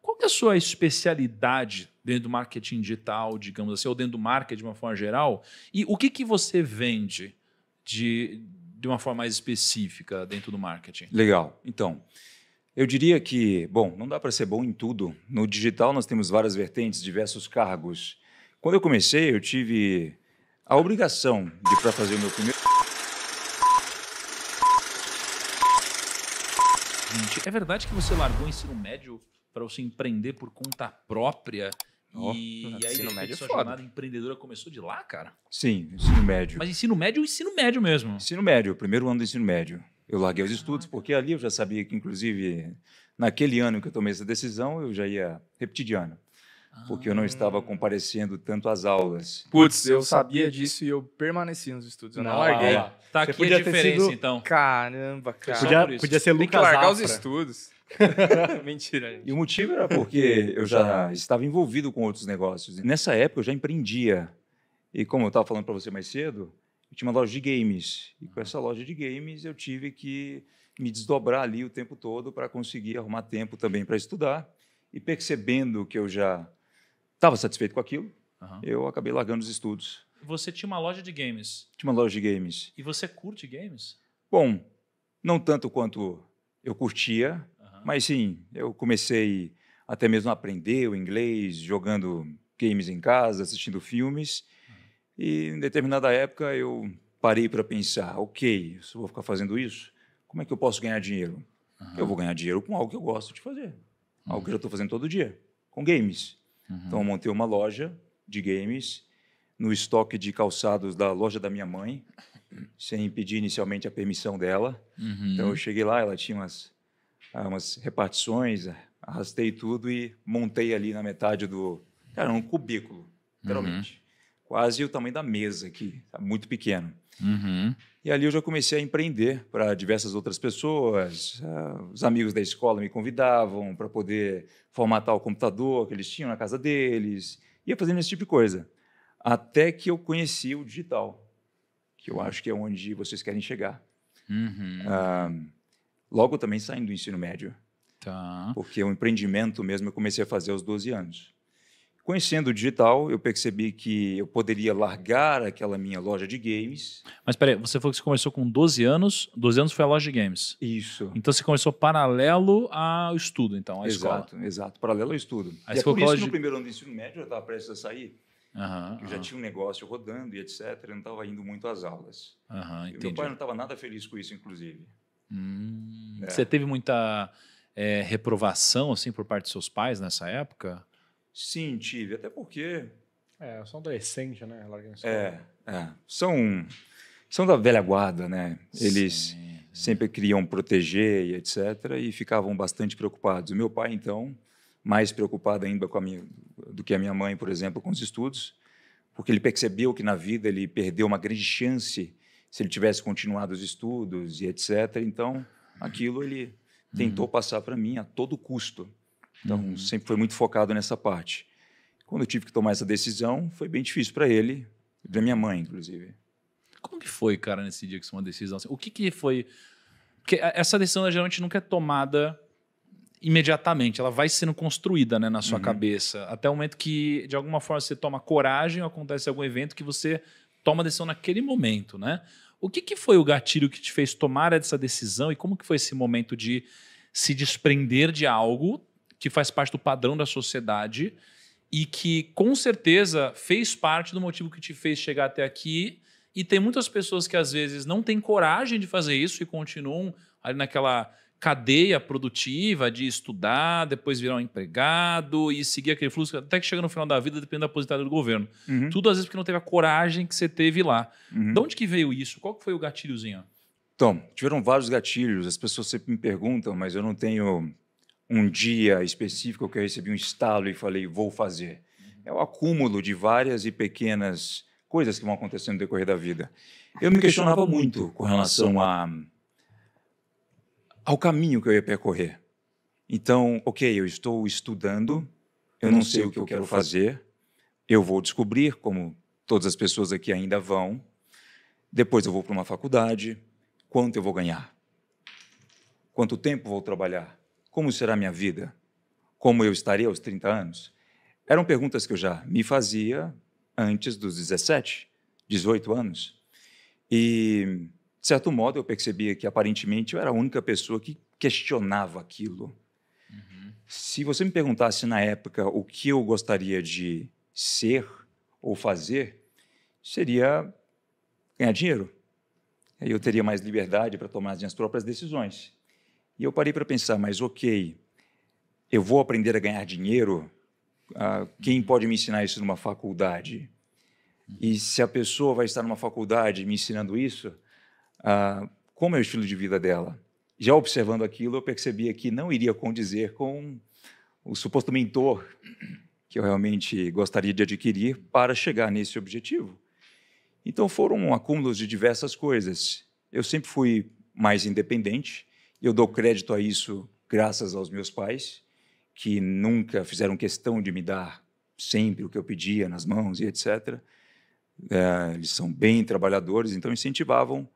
Qual que é a sua especialidade dentro do marketing digital, digamos assim, ou dentro do marketing de uma forma geral? E o que você vende de uma forma mais específica dentro do marketing? Legal. Então, eu diria que, bom, não dá para ser bom em tudo. No digital nós temos várias vertentes, diversos cargos. Quando eu comecei, eu tive a obrigação de, para fazer o meu primeiro... Gente, é verdade que você largou o ensino médio para você empreender por conta própria? E aí, ensino de médio é repente, sua foda. jornada empreendedora começou de lá, cara? Sim, ensino médio. Mas ensino médio é o ensino médio mesmo. Ensino médio, o primeiro ano do ensino médio. Eu larguei os estudos, porque ali eu já sabia que, inclusive, naquele ano que eu tomei essa decisão, eu já ia repetir de ano, porque eu não estava comparecendo tanto às aulas. Putz, eu sabia disso e eu permaneci nos estudos. Eu não larguei. lá. Tá Você aqui a podia ter diferença, sido- então. Caramba, cara. Só por Podia, isso. podia ser Tem Lucas que largar os Afra. estudos. Mentira, gente. E o motivo era porque eu já estava envolvido com outros negócios. Nessa época, eu já empreendia. E como eu estava falando para você mais cedo, eu tinha uma loja de games. E com essa loja de games, eu tive que me desdobrar ali o tempo todo para conseguir arrumar tempo também para estudar. E percebendo que eu já estava satisfeito com aquilo, Aham. eu acabei largando os estudos. Você tinha uma loja de games. Tinha uma loja de games. E você curte games? Bom, não tanto quanto eu curtia, Aham. mas sim, eu comecei até mesmo a aprender o inglês, jogando games em casa, assistindo filmes. E em determinada época eu parei para pensar, ok, se eu vou ficar fazendo isso, como é que eu posso ganhar dinheiro? Eu vou ganhar dinheiro com algo que eu gosto de fazer, algo que eu já estou fazendo todo dia, com games. Então eu montei uma loja de games no estoque de calçados da loja da minha mãe, sem pedir inicialmente a permissão dela. Então eu cheguei lá, ela tinha umas repartições, arrastei tudo e montei ali na metade do... Cara, um cubículo, literalmente. Quase o tamanho da mesa aqui, tá muito pequeno. E ali eu já comecei a empreender para diversas outras pessoas. Os amigos da escola me convidavam para poder formatar o computador que eles tinham na casa deles. Ia fazendo esse tipo de coisa. Até que eu conheci o digital, que eu acho que é onde vocês querem chegar. Logo também saindo do ensino médio, Tá. porque o empreendimento mesmo eu comecei a fazer aos 12 anos. Conhecendo o digital, eu percebi que eu poderia largar aquela minha loja de games. Mas peraí, você falou que você começou com 12 anos. 12 anos foi a loja de games. Isso. Então você começou paralelo ao estudo, então, à escola. Exato. Paralelo ao estudo. Aí E você é foi por isso colégio que de- no primeiro ano do ensino médio eu estava prestes a sair. Aham, Eu já tinha um negócio rodando e etc. Eu não estava indo muito às aulas. aham, E meu entendi. pai não estava nada feliz com isso, inclusive. É. Você teve muita reprovação assim, por parte dos seus pais nessa época? Sim, tive. Até porque Eu sou adolescente, né? Larguei na escola. são da velha guarda, né? Eles Sim. sempre queriam proteger e etc. E ficavam bastante preocupados. O meu pai, então, mais preocupado ainda do que a minha mãe, por exemplo, com os estudos, porque ele percebeu que na vida ele perdeu uma grande chance se ele tivesse continuado os estudos e etc. Então, aquilo ele tentou passar para mim a todo custo. Então, sempre foi muito focado nessa parte. Quando eu tive que tomar essa decisão, foi bem difícil para ele, e para minha mãe, inclusive. Como que foi, cara, nesse dia que você tomou uma decisão? Assim? O que foi... Porque essa decisão geralmente nunca é tomada imediatamente, ela vai sendo construída, né, na sua cabeça, até o momento que, de alguma forma, você toma coragem ou acontece algum evento que você toma a decisão naquele momento, né? O que foi o gatilho que te fez tomar essa decisão e como que foi esse momento de se desprender de algo que faz parte do padrão da sociedade e que, com certeza, fez parte do motivo que te fez chegar até aqui? E tem muitas pessoas que, às vezes, não têm coragem de fazer isso e continuam ali naquela cadeia produtiva de estudar, depois virar um empregado e seguir aquele fluxo, até que chega no final da vida, dependendo da aposentadoria do governo. Tudo, às vezes, porque não teve a coragem que você teve lá. De onde que veio isso? Qual que foi o gatilhozinho? Então, tiveram vários gatilhos. As pessoas sempre me perguntam, mas eu não tenho um dia específico que eu recebi um estalo e falei, vou fazer. É o acúmulo de várias e pequenas coisas que vão acontecendo no decorrer da vida. Eu me questionava muito com relação ao caminho que eu ia percorrer. Então, ok, eu estou estudando, eu não sei o que eu quero fazer, eu vou descobrir, como todas as pessoas aqui ainda vão, depois eu vou para uma faculdade, quanto eu vou ganhar? Quanto tempo vou trabalhar? Como será a minha vida? como eu estaria aos 30 anos? Eram perguntas que eu já me fazia antes dos 17, 18 anos. E, de certo modo, eu percebia que, aparentemente, eu era a única pessoa que questionava aquilo. Se você me perguntasse na época o que eu gostaria de ser ou fazer, seria ganhar dinheiro. Aí eu teria mais liberdade para tomar as minhas próprias decisões. E eu parei para pensar, mas ok, eu vou aprender a ganhar dinheiro? Quem pode me ensinar isso numa faculdade? E se a pessoa vai estar numa faculdade me ensinando isso, como é o estilo de vida dela? Já observando aquilo, eu percebia que não iria condizer com o suposto mentor que eu realmente gostaria de adquirir para chegar nesse objetivo. Então, foram acúmulos de diversas coisas. Eu sempre fui mais independente, e eu dou crédito a isso graças aos meus pais, que nunca fizeram questão de me dar sempre o que eu pedia nas mãos e etc. Eles são bem trabalhadores, então incentivavam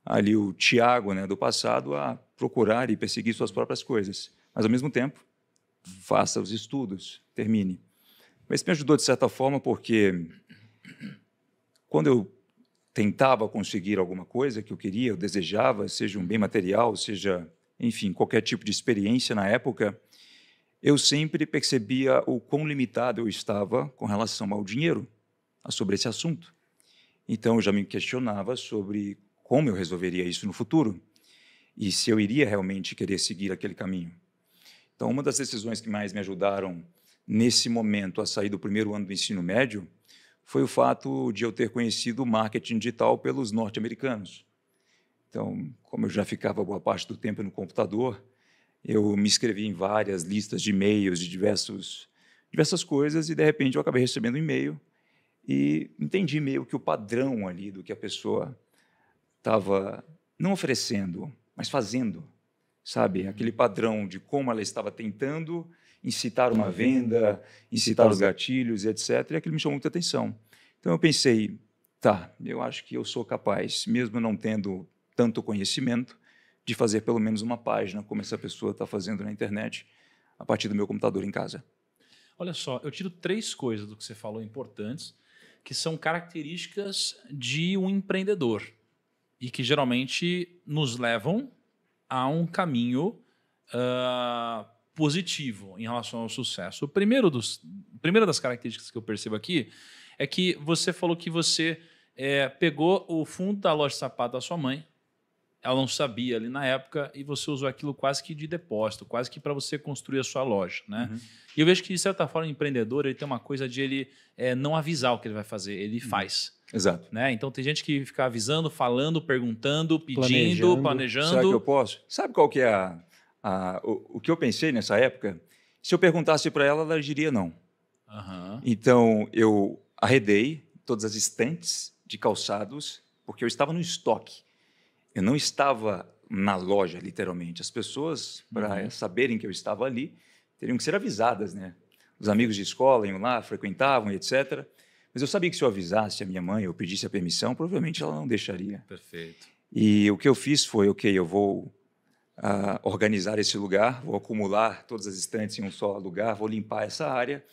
ali o Tiago, né, do passado, a procurar e perseguir suas próprias coisas. Mas, ao mesmo tempo, faça os estudos, termine. Mas me ajudou de certa forma porque, quando eu tentava conseguir alguma coisa que eu queria, eu desejava, seja um bem material, seja, enfim, qualquer tipo de experiência na época, eu sempre percebia o quão limitado eu estava com relação ao dinheiro, sobre esse assunto. Então, eu já me questionava sobre como eu resolveria isso no futuro e se eu iria realmente querer seguir aquele caminho. Então, uma das decisões que mais me ajudaram nesse momento a sair do primeiro ano do ensino médio foi o fato de eu ter conhecido o marketing digital pelos norte-americanos. Então, como eu já ficava boa parte do tempo no computador, eu me inscrevi em várias listas de e-mails de diversas coisas e, de repente, eu acabei recebendo um e-mail e entendi meio que o padrão ali do que a pessoa estava não oferecendo, mas fazendo, sabe? Aquele padrão de como ela estava tentando incitar uma venda, incitar os gatilhos, etc. E aquilo me chamou muita atenção. Então eu pensei, tá, eu acho que eu sou capaz, mesmo não tendo tanto conhecimento, de fazer pelo menos uma página, como essa pessoa está fazendo na internet, a partir do meu computador em casa. Olha só, eu tiro 3 coisas do que você falou importantes, que são características de um empreendedor e que geralmente nos levam a um caminho positivo em relação ao sucesso. Primeira das características que eu percebo aqui é que você falou que você pegou o fundo da loja de sapato da sua mãe, ela não sabia ali na época, e você usou aquilo quase que de depósito, quase que para você construir a sua loja, né? Uhum. E eu vejo que, de certa forma, o empreendedor ele tem uma coisa de ele não avisar o que ele vai fazer, ele faz. Exato. Né? Então, tem gente que fica avisando, falando, perguntando, pedindo, planejando. Será que eu posso? Sabe qual que é o que eu pensei nessa época? Se eu perguntasse para ela, ela diria não. Uhum. Então, eu arredei todas as estantes de calçados, porque eu estava no estoque. Eu não estava na loja, literalmente. As pessoas, para saberem que eu estava ali, teriam que ser avisadas, né? Os amigos de escola iam lá, frequentavam, etc. Mas eu sabia que se eu avisasse a minha mãe ou pedisse a permissão, provavelmente ela não deixaria. Perfeito. E o que eu fiz foi, ok, eu vou organizar esse lugar, vou acumular todas as estantes em um só lugar, vou limpar essa área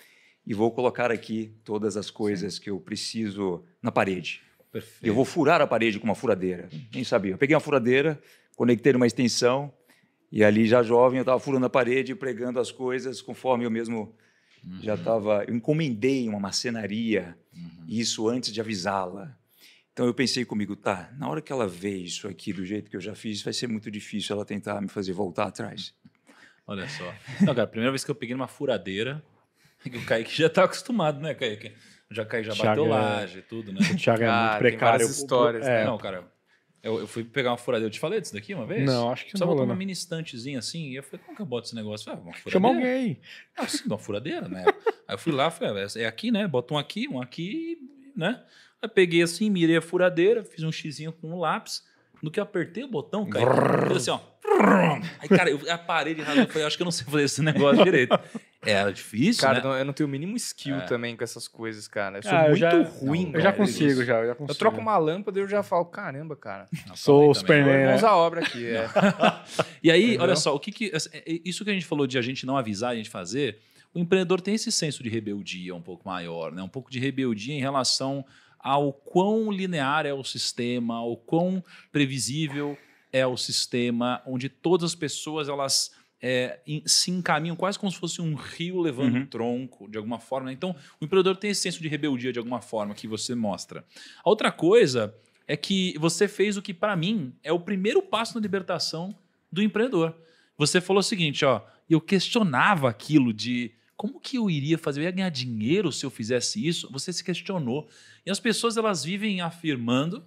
e vou colocar aqui todas as coisas que eu preciso na parede. Perfeito. Eu vou furar a parede com uma furadeira. Nem sabia. Eu peguei uma furadeira, conectei numa extensão e ali, já jovem, eu estava furando a parede e pregando as coisas conforme eu mesmo já estava... Eu encomendei uma marcenaria, isso antes de avisá-la. Então, eu pensei comigo, tá, na hora que ela vê isso aqui do jeito que eu já fiz, vai ser muito difícil ela tentar me fazer voltar atrás. Olha só. Não, cara, a primeira vez que eu peguei numa furadeira, o Kaique já está acostumado, né, Kaique? Já bateu laje, tudo, né? O Thiago é muito precário. Tem várias histórias, né? Não, cara, eu fui pegar uma furadeira. Eu te falei disso daqui uma vez? Não, acho que não. Só botou uma mini estantezinha assim, e eu falei, como que eu boto esse negócio? Uma furadeira. Chama alguém. Ah, sim, uma furadeira, né? Aí eu fui lá, falei, é aqui, né? Bota um aqui, né? Aí peguei assim, mirei a furadeira, fiz um xizinho com um lápis. No que eu apertei o botão, cara, fez assim, ó. Aí, cara, a parede rasgou. Eu falei, acho que eu não sei fazer esse negócio direito. Era difícil, Cara, né? eu não tenho o mínimo skill também com essas coisas, cara. Eu sou Ah, muito ruim, Eu cara. já consigo, já consigo. Eu troco uma lâmpada e eu já falo, caramba, cara. Sou o também. Superman, Mãos né? à obra aqui, E aí, Entendeu? olha só, isso que a gente falou de a gente não avisar, a gente fazer, o empreendedor tem esse senso de rebeldia um pouco maior, né? Um pouco de rebeldia em relação ao quão linear é o sistema, ao quão previsível é o sistema, onde todas as pessoas elas se encaminham quase como se fosse um rio levando um tronco, de alguma forma. Então, o empreendedor tem esse senso de rebeldia de alguma forma que você mostra. A outra coisa é que você fez o que, para mim, é o primeiro passo na libertação do empreendedor. Você falou o seguinte, ó, eu questionava aquilo de como que eu iria fazer? Eu ia ganhar dinheiro se eu fizesse isso? Você se questionou. E as pessoas elas vivem afirmando,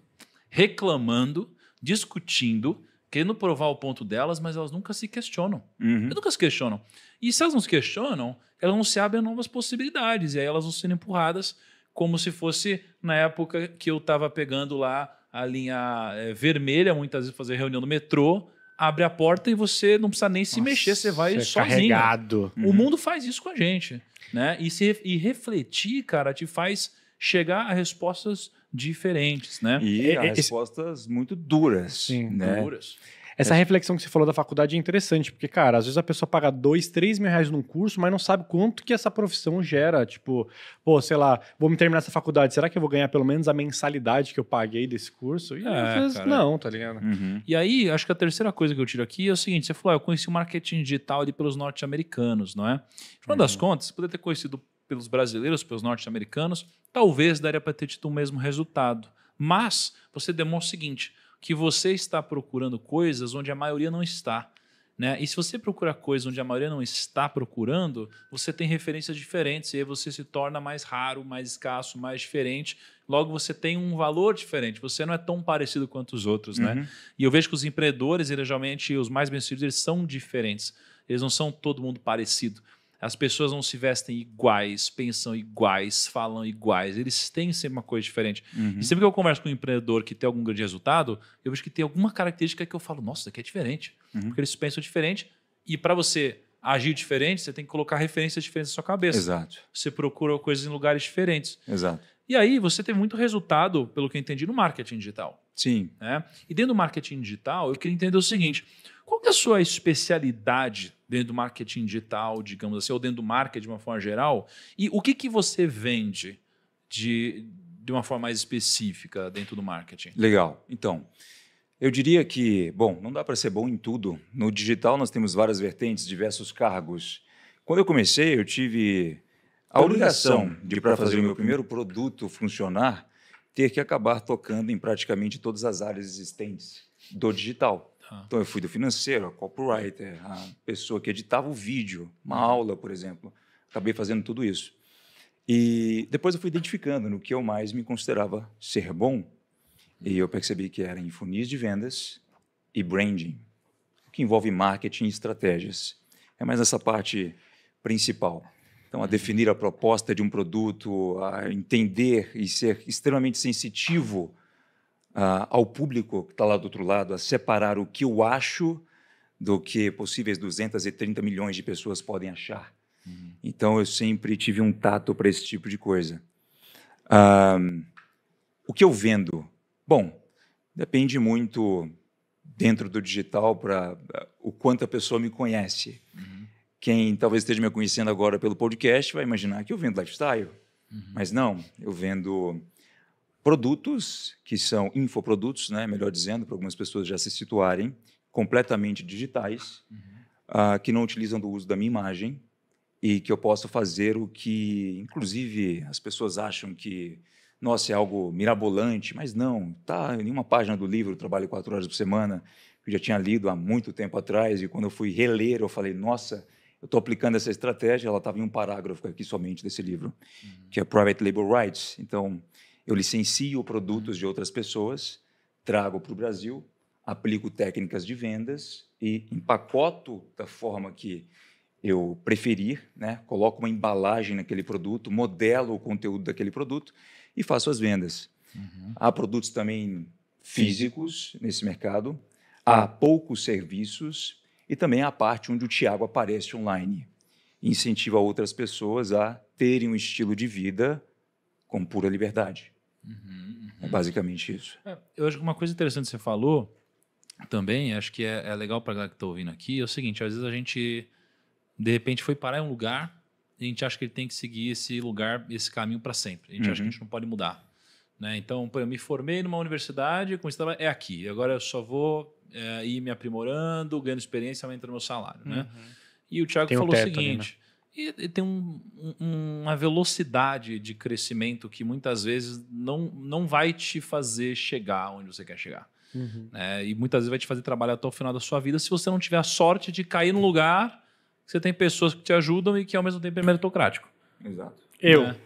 reclamando, discutindo, querendo provar o ponto delas, mas elas nunca se questionam. Elas nunca se questionam. E se elas não se questionam, elas não se abrem a novas possibilidades. E aí elas vão sendo empurradas como se fosse na época que eu estava pegando lá a linha vermelha, muitas vezes fazer reunião no metrô, abre a porta e você não precisa nem se mexer, você vai sozinho. Carregado. O mundo faz isso com a gente. Né? E refletir, cara, te faz chegar a respostas diferentes. Né? E a respostas muito duras. Sim, né? Duras. Essa reflexão que você falou da faculdade é interessante, porque, cara, às vezes a pessoa paga 2, 3 mil reais num curso, mas não sabe quanto que essa profissão gera. Tipo, pô, sei lá, vou me terminar essa faculdade, será que eu vou ganhar pelo menos a mensalidade que eu paguei desse curso? E às vezes cara. não, tá ligado? E aí, acho que a terceira coisa que eu tiro aqui é o seguinte, você falou, eu conheci o marketing digital ali pelos norte-americanos, não é? No final das contas, você poderia ter conhecido pelos brasileiros, pelos norte-americanos, talvez daria para ter tido o mesmo resultado. Mas você demonstra o seguinte, que você está procurando coisas onde a maioria não está. Né? E se você procura coisas onde a maioria não está procurando, você tem referências diferentes e aí você se torna mais raro, mais escasso, mais diferente. Logo, você tem um valor diferente. Você não é tão parecido quanto os outros. Né? E eu vejo que os empreendedores, eles, geralmente, os mais bem-sucedidos, eles são diferentes. Eles não são todo mundo parecido. As pessoas não se vestem iguais, pensam iguais, falam iguais. Eles têm sempre uma coisa diferente. E sempre que eu converso com um empreendedor que tem algum grande resultado, eu vejo que tem alguma característica que eu falo, nossa, isso aqui é diferente. Porque eles pensam diferente. E para você agir diferente, você tem que colocar referências diferentes na sua cabeça. Exato. Você procura coisas em lugares diferentes. Exato. E aí você teve muito resultado, pelo que eu entendi, no marketing digital. Sim. Né? E dentro do marketing digital, eu queria entender o seguinte, qual que é a sua especialidade dentro do marketing digital, digamos assim, ou dentro do marketing de uma forma geral? E o que você vende de uma forma mais específica dentro do marketing? Legal. Então, eu diria que, bom, não dá para ser bom em tudo. No digital nós temos várias vertentes, diversos cargos. Quando eu comecei, eu tive a obrigação de, para fazer o meu primeiro produto funcionar, ter que acabar tocando em praticamente todas as áreas existentes do digital. Então, eu fui do financeiro, a copywriter, a pessoa que editava o vídeo, uma aula, por exemplo. Acabei fazendo tudo isso. E depois eu fui identificando no que eu mais me considerava ser bom. E eu percebi que era em funis de vendas e branding, que envolve marketing e estratégias. É mais essa parte principal. Então, a definir a proposta de um produto, a entender e ser extremamente sensitivo ao público que está lá do outro lado, a separar o que eu acho do que possíveis 230 milhões de pessoas podem achar. Então, eu sempre tive um tato para esse tipo de coisa. O que eu vendo? Bom, depende muito dentro do digital para o quanto a pessoa me conhece. Quem talvez esteja me conhecendo agora pelo podcast vai imaginar que eu vendo lifestyle. Mas não, eu vendo produtos que são infoprodutos, né, melhor dizendo, para algumas pessoas já se situarem, completamente digitais, que não utilizam do uso da minha imagem e que eu posso fazer o que, inclusive, as pessoas acham que, nossa, é algo mirabolante, mas não, está em uma página do livro, eu trabalho 4 horas por semana, eu já tinha lido há muito tempo atrás, e quando eu fui reler, eu falei, nossa, eu estou aplicando essa estratégia, ela estava em um parágrafo aqui somente desse livro, que é Private Label Rights. Então, eu licencio produtos de outras pessoas, trago para o Brasil, aplico técnicas de vendas e empacoto da forma que eu preferir, né? Coloco uma embalagem naquele produto, modelo o conteúdo daquele produto e faço as vendas. Há produtos também físicos nesse mercado, há poucos serviços e também há a parte onde o Thiago aparece online. e incentiva outras pessoas a terem um estilo de vida com pura liberdade. É basicamente isso. Eu acho que uma coisa interessante que você falou também, acho que é legal para a galera que está ouvindo aqui, é o seguinte, às vezes a gente, de repente, foi parar em um lugar e a gente acha que ele tem que seguir esse lugar, esse caminho para sempre. A gente acha que a gente não pode mudar. Né? Então, pô, eu me formei numa universidade, é aqui. Agora eu só vou ir me aprimorando, ganhando experiência, aumentando meu salário. Né? E o Thiago Tem um falou o teto seguinte... E tem uma velocidade de crescimento que muitas vezes não vai te fazer chegar onde você quer chegar. Né? E muitas vezes vai te fazer trabalhar até o final da sua vida se você não tiver a sorte de cair num lugar que você tem pessoas que te ajudam e que ao mesmo tempo é meritocrático. Exato. Eu. Né?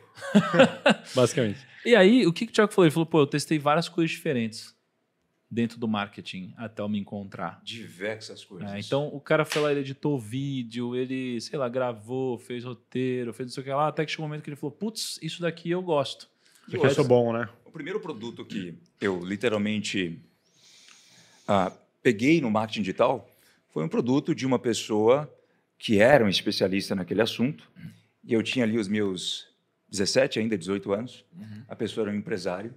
Basicamente. E aí, o que o Thiago falou? Ele falou, pô, eu testei várias coisas diferentes dentro do marketing até eu me encontrar. Diversas coisas. Então, o cara foi lá, ele editou vídeo, ele, sei lá, gravou, fez roteiro, fez não sei o que lá, até que chegou um momento que ele falou, putz, isso daqui eu gosto. Porque eu sou bom, né? O primeiro produto que eu literalmente peguei no marketing digital foi um produto de uma pessoa que era um especialista naquele assunto, e eu tinha ali os meus 17, ainda 18 anos, a pessoa era um empresário,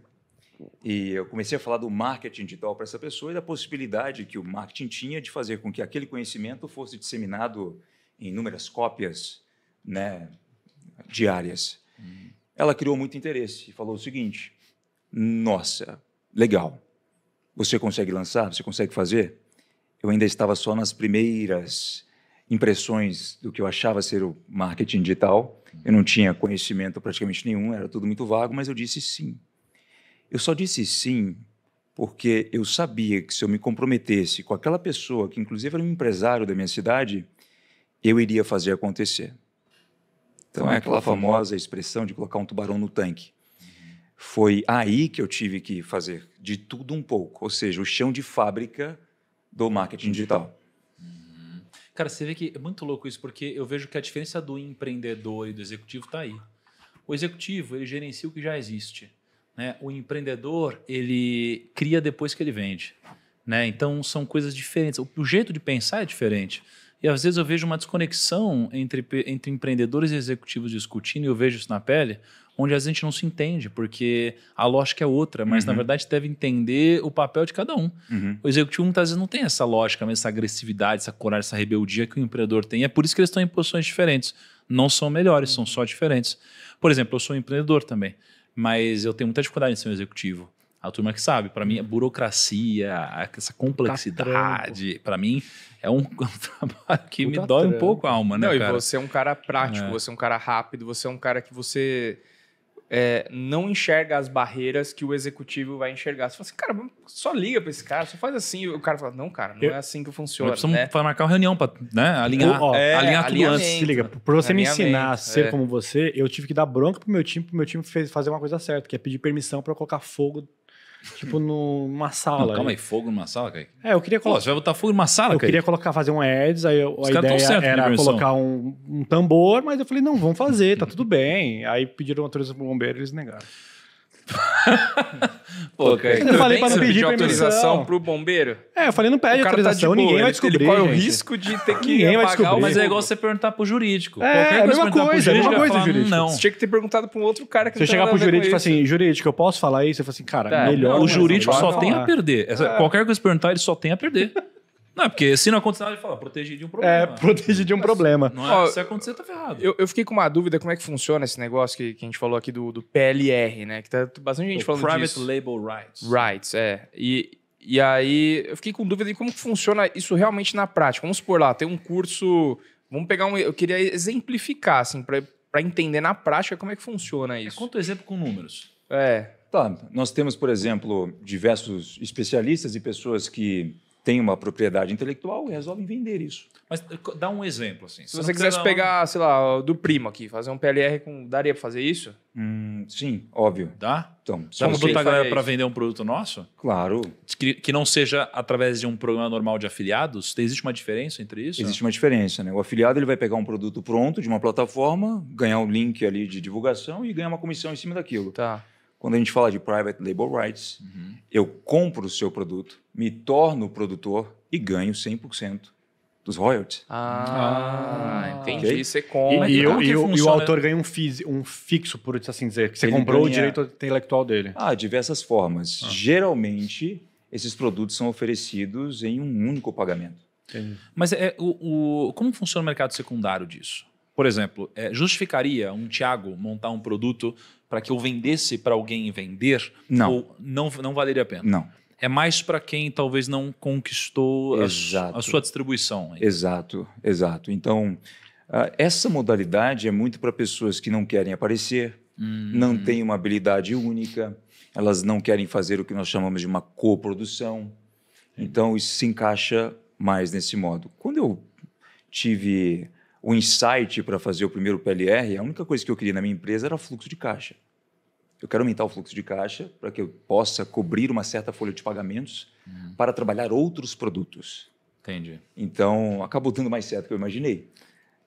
e eu comecei a falar do marketing digital para essa pessoa e da possibilidade que o marketing tinha de fazer com que aquele conhecimento fosse disseminado em inúmeras cópias, né, diárias. Ela criou muito interesse e falou o seguinte, nossa, legal, você consegue lançar? Você consegue fazer? Eu ainda estava só nas primeiras impressões do que eu achava ser o marketing digital, eu não tinha conhecimento praticamente nenhum, era tudo muito vago, mas eu disse sim. Eu só disse sim porque eu sabia que se eu me comprometesse com aquela pessoa, que inclusive era um empresário da minha cidade, eu iria fazer acontecer. Então, é aquela famosa expressão de colocar um tubarão no tanque. Foi aí que eu tive que fazer de tudo um pouco, ou seja, o chão de fábrica do marketing digital. Cara, você vê que é muito louco isso, porque eu vejo que a diferença do empreendedor e do executivo está aí. O executivo, ele gerencia o que já existe. Né? O empreendedor, ele cria depois que ele vende. Né? Então, são coisas diferentes. O jeito de pensar é diferente. E, às vezes, eu vejo uma desconexão entre empreendedores e executivos discutindo, e eu vejo isso na pele, onde às vezes a gente não se entende, porque a lógica é outra, mas, na verdade, deve entender o papel de cada um. O executivo, muitas vezes, não tem essa lógica, essa agressividade, essa coragem, essa rebeldia que o empreendedor tem. É por isso que eles estão em posições diferentes. Não são melhores, são só diferentes. Por exemplo, eu sou um empreendedor também, mas eu tenho muita dificuldade em ser um executivo. A turma que sabe, para mim, a burocracia, essa complexidade, para mim, é um trabalho que me dói um pouco a alma, né, não, cara? E você é um cara prático, você é um cara rápido, você é um cara que você não enxerga as barreiras que o executivo vai enxergar. Você fala assim, cara, só liga para esse cara, só faz assim. O cara fala, não, cara, não é assim que funciona. Nós precisamos marcar uma reunião para alinhar, alinhar tudo antes. Se liga, por você me ensinar a ser como você, eu tive que dar bronca pro meu time fazer uma coisa certa, que é pedir permissão para eu colocar fogo, tipo, numa sala. Não, calma aí, fogo numa sala, Kaique? Eu queria colocar... Pô, você vai botar fogo numa sala, Eu queria fazer um ads, aí a ideia era colocar um tambor, mas eu falei, não, vamos fazer, tá tudo bem. Aí pediram autorização pro bombeiro e eles negaram. Pô, Kaique, eu falei pra não pedir autorização pro bombeiro? Eu falei, não pede autorização, ninguém vai descobrir. Qual é o risco de ter que ninguém vai descobrir. Mas é igual você perguntar pro jurídico. É a mesma coisa, jurídico. Não. Você tinha que ter perguntado pra um outro cara que você chegar pro jurídico e falar assim, jurídico, eu posso falar isso? Você fala assim, cara, melhor... O jurídico só tem a perder. Qualquer coisa que você perguntar, ele só tem a perder. Não, porque se não acontecer nada, ele fala, proteger de um problema. Proteger de um problema. Não é, se acontecer, tá ferrado. Eu fiquei com uma dúvida, como é que funciona esse negócio que a gente falou aqui do PLR, né? Que tá bastante gente falando Private disso. Label Rights. Rights, E aí, eu fiquei com dúvida de como funciona isso realmente na prática. Vamos supor lá, tem um curso... Vamos pegar eu queria exemplificar, assim, para entender na prática como é que funciona isso. Conta um exemplo com números. Tá, nós temos, por exemplo, diversos especialistas e pessoas que têm uma propriedade intelectual e resolvem vender isso. Mas dá um exemplo, assim. Se você quisesse pegar, sei lá, do Primo aqui, fazer um PLR daria para fazer isso? Sim, óbvio. Dá? Então, Dá para botar a galera para vender um produto nosso? Claro. Que não seja através de um programa normal de afiliados? Existe uma diferença entre isso? Existe uma diferença, né? O afiliado ele vai pegar um produto pronto de uma plataforma, ganhar um link ali de divulgação e ganhar uma comissão em cima daquilo. Tá. Quando a gente fala de Private Label Rights, eu compro o seu produto, me torno produtor e ganho 100% dos royalties. Entendi. Ok? Você compra. E como que o funciona? autor ganha um fixo, por assim dizer, que você Ele comprou o ganha- direito intelectual dele. Diversas formas. Geralmente, esses produtos são oferecidos em um único pagamento. Entendi. Mas como funciona o mercado secundário disso? Por exemplo, justificaria um Thiago montar um produto para que eu vendesse para alguém Não. Ou não valeria a pena? Não. É mais para quem talvez não conquistou Exato. a sua distribuição. Exato. Então, essa modalidade é muito para pessoas que não querem aparecer, não têm uma habilidade única, elas não querem fazer o que nós chamamos de uma coprodução. Então, isso se encaixa mais nesse modo. Quando eu tive o insight para fazer o primeiro PLR, a única coisa que eu queria na minha empresa era fluxo de caixa. Eu quero aumentar o fluxo de caixa para que eu possa cobrir uma certa folha de pagamentos para trabalhar outros produtos. Entendi. Então, acabou dando mais certo do que eu imaginei.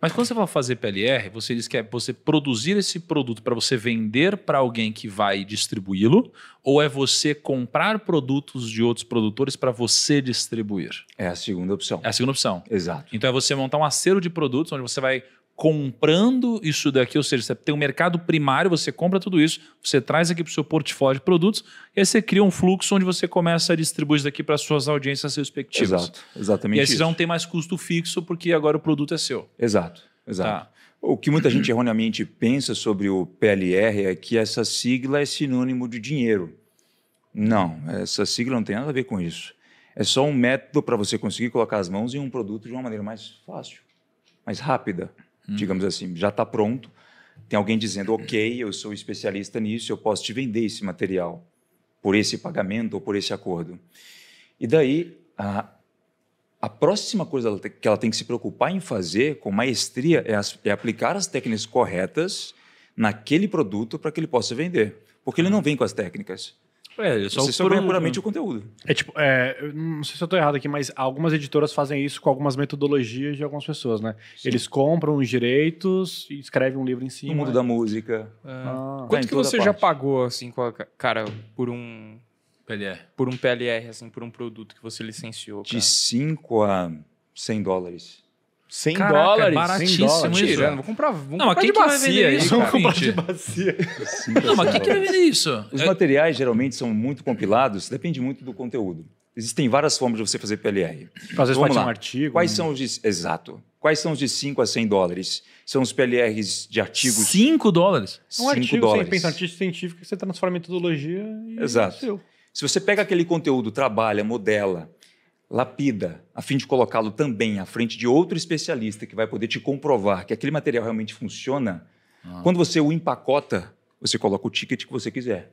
Mas quando você vai fazer PLR, você diz que é você produzir esse produto para você vender para alguém que vai distribuí-lo, ou é você comprar produtos de outros produtores para você distribuir? É a segunda opção. É a segunda opção. Exato. Então é você montar um acervo de produtos onde você vai comprando isso daqui, ou seja, você tem um mercado primário, você compra tudo isso, você traz aqui para o seu portfólio de produtos, e aí você cria um fluxo onde você começa a distribuir isso daqui para as suas audiências respectivas. Exato. Exatamente E aí você isso. já não tem mais custo fixo, porque agora o produto é seu. Exato. Tá. O que muita gente erroneamente pensa sobre o PLR é que essa sigla é sinônimo de dinheiro. Não, essa sigla não tem nada a ver com isso. É só um método para você conseguir colocar as mãos em um produto de uma maneira mais fácil, mais rápida, digamos assim. Já está pronto, tem alguém dizendo, ok, eu sou especialista nisso, eu posso te vender esse material por esse pagamento ou por esse acordo. E daí, a próxima coisa que ela tem que se preocupar em fazer com maestria é aplicar as técnicas corretas naquele produto para que ele possa vender. Porque ele não vem com as técnicas. Você só ganha puramente o conteúdo. Eu não sei se eu estou errado aqui, mas algumas editoras fazem isso com algumas metodologias de algumas pessoas, né? Sim. Eles compram os direitos e escrevem um livro em cima. No mundo da música. Quanto em que toda você já parte. pagou, assim, cara, por um PLR. PLR, assim, por um produto que você licenciou, cara? De 5 a 100 dólares. 100 Caraca, dólares? é baratíssimo 100 dólares. isso. Tirando, vou comprar Não, mas de quem que vai bacia vender aí, isso? cara. Vamos comprar de bacia. Não, mas quem que vai vender isso? Os materiais geralmente são muito compilados, depende muito do conteúdo. Existem várias formas de você fazer PLR. Às vezes Vamos pode ser lá. um artigo. Quais são os de... Exato. Quais são os de 5 a 100 dólares? São os PLRs de artigos... 5 dólares? Um 5 artigo, dólares. você pensa em artigo científico, que você transforma em metodologia e Exato. é seu. Se você pega aquele conteúdo, trabalha, modela, lapida, a fim de colocá-lo também à frente de outro especialista que vai poder te comprovar que aquele material realmente funciona, quando você o empacota, você coloca o ticket que você quiser.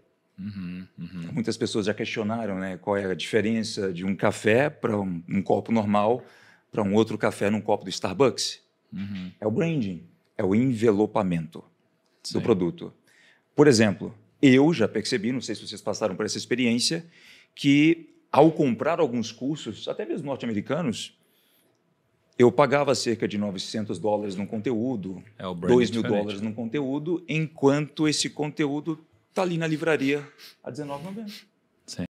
Muitas pessoas já questionaram, né, qual é a diferença de um café para um copo normal para um outro café num copo do Starbucks. É o branding, é o envelopamento do produto. Por exemplo, eu já percebi, não sei se vocês passaram por essa experiência, que ao comprar alguns cursos, até mesmo norte-americanos, eu pagava cerca de 900 dólares num conteúdo, É, o branding 2 mil diferente. dólares num conteúdo, enquanto esse conteúdo está ali na livraria a R$19,90.